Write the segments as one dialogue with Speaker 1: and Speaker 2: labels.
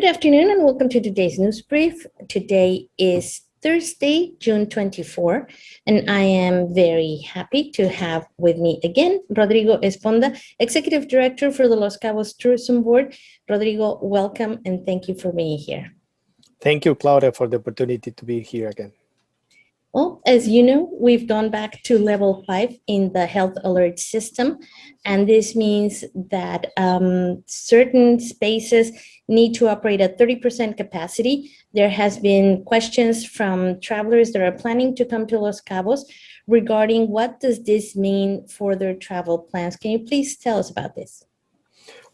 Speaker 1: Good afternoon and welcome to today's news brief. Today is Thursday, June 24, and I am very happy to have with me again Rodrigo Esponda, Executive Director for the Los Cabos Tourism Board. Rodrigo, welcome and thank you for being here.
Speaker 2: Thank you, Claudia, for the opportunity to be here again.
Speaker 1: Well, as you know, we've gone back to level 5 in the health alert system, and this means that certain spaces need to operate at 30% capacity. There has been questions from travelers that are planning to come to Los Cabos regarding what does this mean for their travel plans. Can you please tell us about this?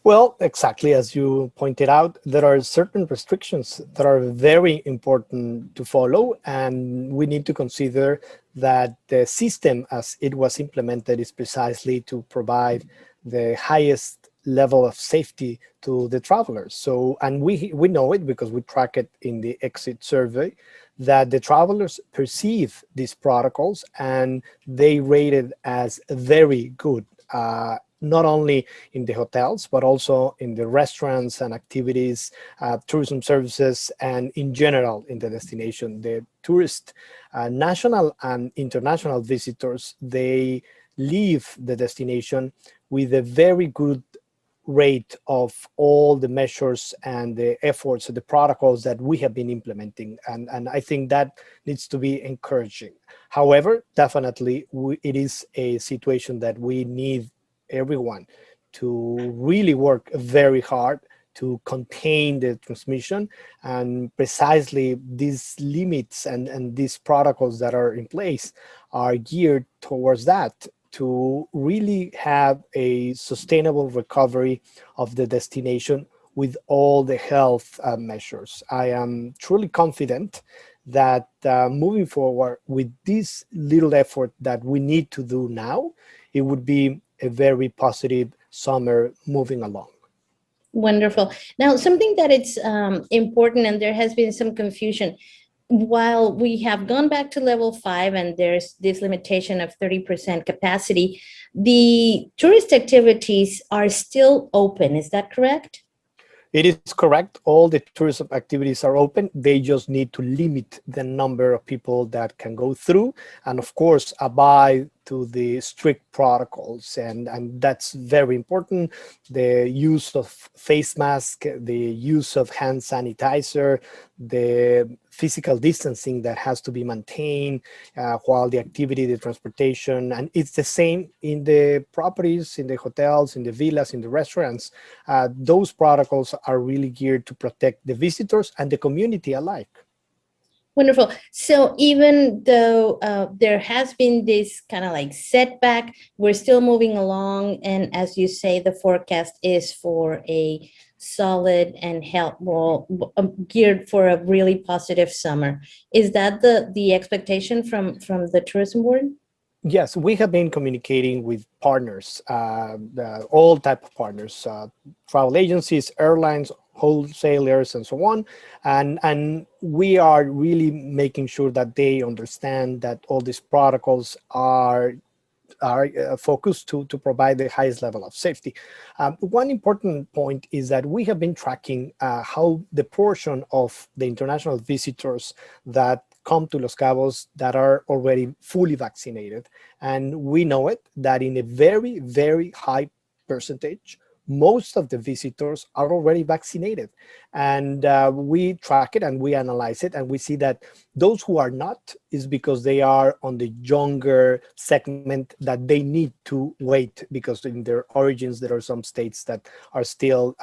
Speaker 2: Well, exactly as you pointed out, there are certain restrictions that are very important to follow, and we need to consider that the system as it was implemented is precisely to provide the highest level of safety to the travelers. So, and we know it because we track it in the exit survey, that the travelers perceive these protocols and they rate it as very good. Not only in the hotels, but also in the restaurants and activities, tourism services, and in general in the destination. The tourist, national and international visitors, they leave the destination with a very good rate of all the measures and the efforts, the protocols that we have been implementing. And I think that needs to be encouraging. However, definitely it is a situation that we need everyone to really work very hard to contain the transmission, and precisely these limits and these protocols that are in place are geared towards that, to really have a sustainable recovery of the destination with all the health measures. I am truly confident that moving forward with this little effort that we need to do now, it would be a very positive summer moving along.
Speaker 1: Wonderful. Now, something that it's important, and there has been some confusion, while we have gone back to level 5 and there's this limitation of 30% capacity, the tourist activities are still open. Is that correct?
Speaker 2: It is correct. All the tourism activities are open. They just need to limit the number of people that can go through, and of course, abide to the strict protocols. And that's very important. The use of face mask, the use of hand sanitizer, the physical distancing that has to be maintained while the activity, the transportation, and it's the same in the properties, in the hotels, in the villas, in the restaurants. Those protocols are really geared to protect the visitors and the community alike.
Speaker 1: Wonderful. So even though there has been this kind of like setback, we're still moving along. And as you say, the forecast is for a solid and geared for a really positive summer. Is that the expectation from the tourism board?
Speaker 2: Yes, we have been communicating with partners, all type of partners, travel agencies, airlines, wholesalers, and so on. And we are really making sure that they understand that all these protocols are focused to provide the highest level of safety. One important point is that we have been tracking how the portion of the international visitors that come to Los Cabos that are already fully vaccinated. And we know it, that in a very, very high percentage, most of the visitors are already vaccinated. And we track it and we analyze it, and we see that those who are not is because they are on the younger segment that they need to wait, because in their origins, there are some states that are still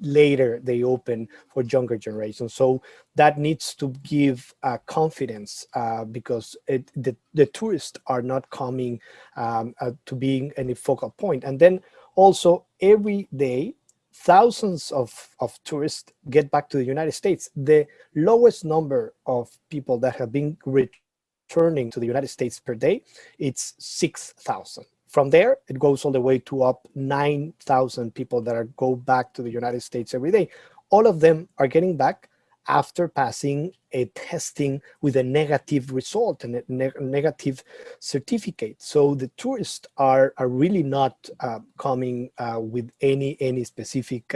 Speaker 2: later they open for younger generations. So that needs to give confidence because the tourists are not coming to being any focal point. And then also every day, thousands of tourists get back to the United States. The lowest number of people that have been returning to the United States per day, it's 6,000. From there, it goes all the way to up 9,000 people that go back to the United States every day. All of them are getting back after passing a testing with a negative result and a negative certificate. So the tourists are really not coming with any specific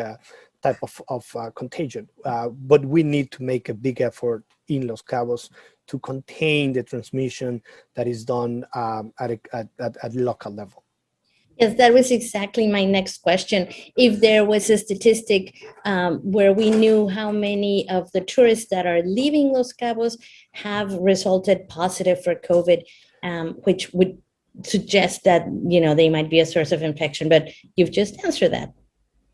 Speaker 2: type of contagion. But we need to make a big effort in Los Cabos to contain the transmission that is done at a local level.
Speaker 1: Yes, that was exactly my next question. If there was a statistic where we knew how many of the tourists that are leaving Los Cabos have resulted positive for COVID, which would suggest that, they might be a source of infection, but you've just answered that.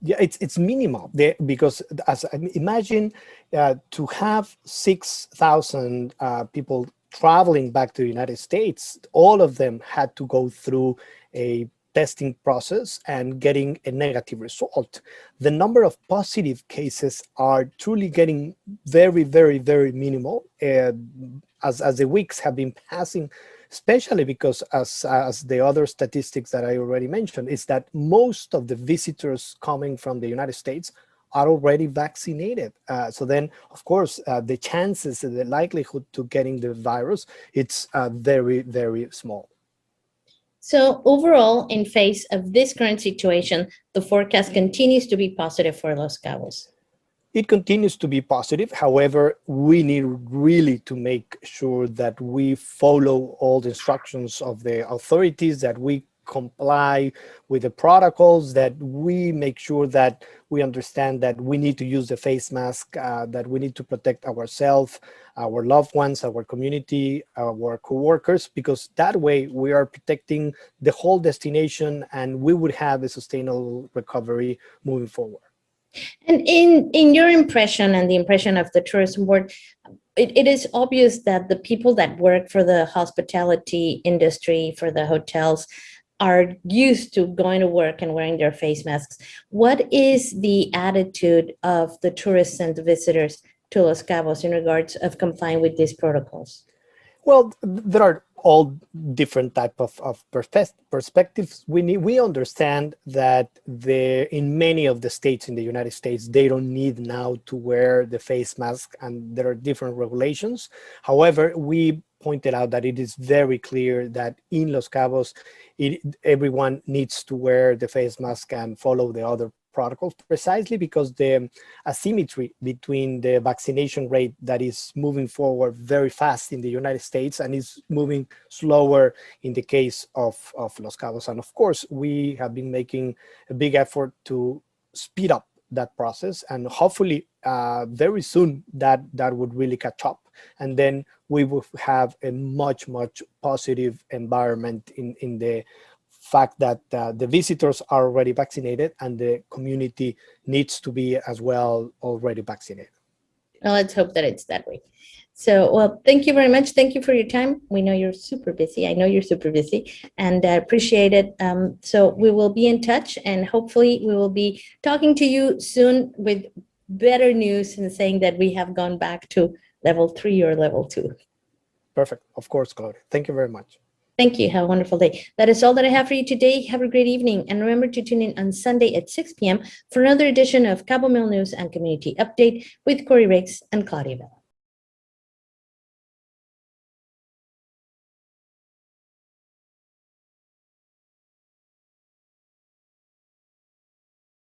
Speaker 2: Yeah, it's minimal because as imagine to have 6,000 people traveling back to the United States, all of them had to go through a testing process and getting a negative result. The number of positive cases are truly getting very, very, very minimal as the weeks have been passing, especially because as the other statistics that I already mentioned, is that most of the visitors coming from the United States are already vaccinated. So then, of course, the chances, the likelihood to getting the virus, it's very, very small.
Speaker 1: So overall, in face of this current situation, the forecast continues to be positive for Los Cabos.
Speaker 2: It continues to be positive. However, we need really to make sure that we follow all the instructions of the authorities, that we comply with the protocols, that we make sure that we understand that we need to use the face mask, that we need to protect ourselves, our loved ones, our community, our coworkers, because that way we are protecting the whole destination and we would have a sustainable recovery moving forward.
Speaker 1: And in your impression and the impression of the tourism board, it is obvious that the people that work for the hospitality industry, for the hotels, are used to going to work and wearing their face masks. What is the attitude of the tourists and the visitors to Los Cabos in regards of complying with these protocols?
Speaker 2: Well, there are all different type of perspectives. We understand that in many of the states in the United States, they don't need now to wear the face mask, and there are different regulations. However, we pointed out that it is very clear that in Los Cabos, everyone needs to wear the face mask and follow the other protocols, precisely because the asymmetry between the vaccination rate that is moving forward very fast in the United States and is moving slower in the case of Los Cabos. And of course, we have been making a big effort to speed up that process, and hopefully very soon that would really catch up. And then we will have a much, much positive environment in the fact that the visitors are already vaccinated and the community needs to be as well already vaccinated.
Speaker 1: Well, let's hope that it's that way. So, well, thank you very much. Thank you for your time. We know you're super busy. I know you're super busy, and I appreciate it. So we will be in touch, and hopefully we will be talking to you soon with better news and saying that we have gone back to level 3 or level 2.
Speaker 2: Perfect. Of course, Claudia. Thank you very much.
Speaker 1: Thank you. Have a wonderful day. That is all that I have for you today. Have a great evening. And remember to tune in on Sunday at 6 p.m. for another edition of Cabo Mil News and Community Update with Corey Riggs and Claudia Bell.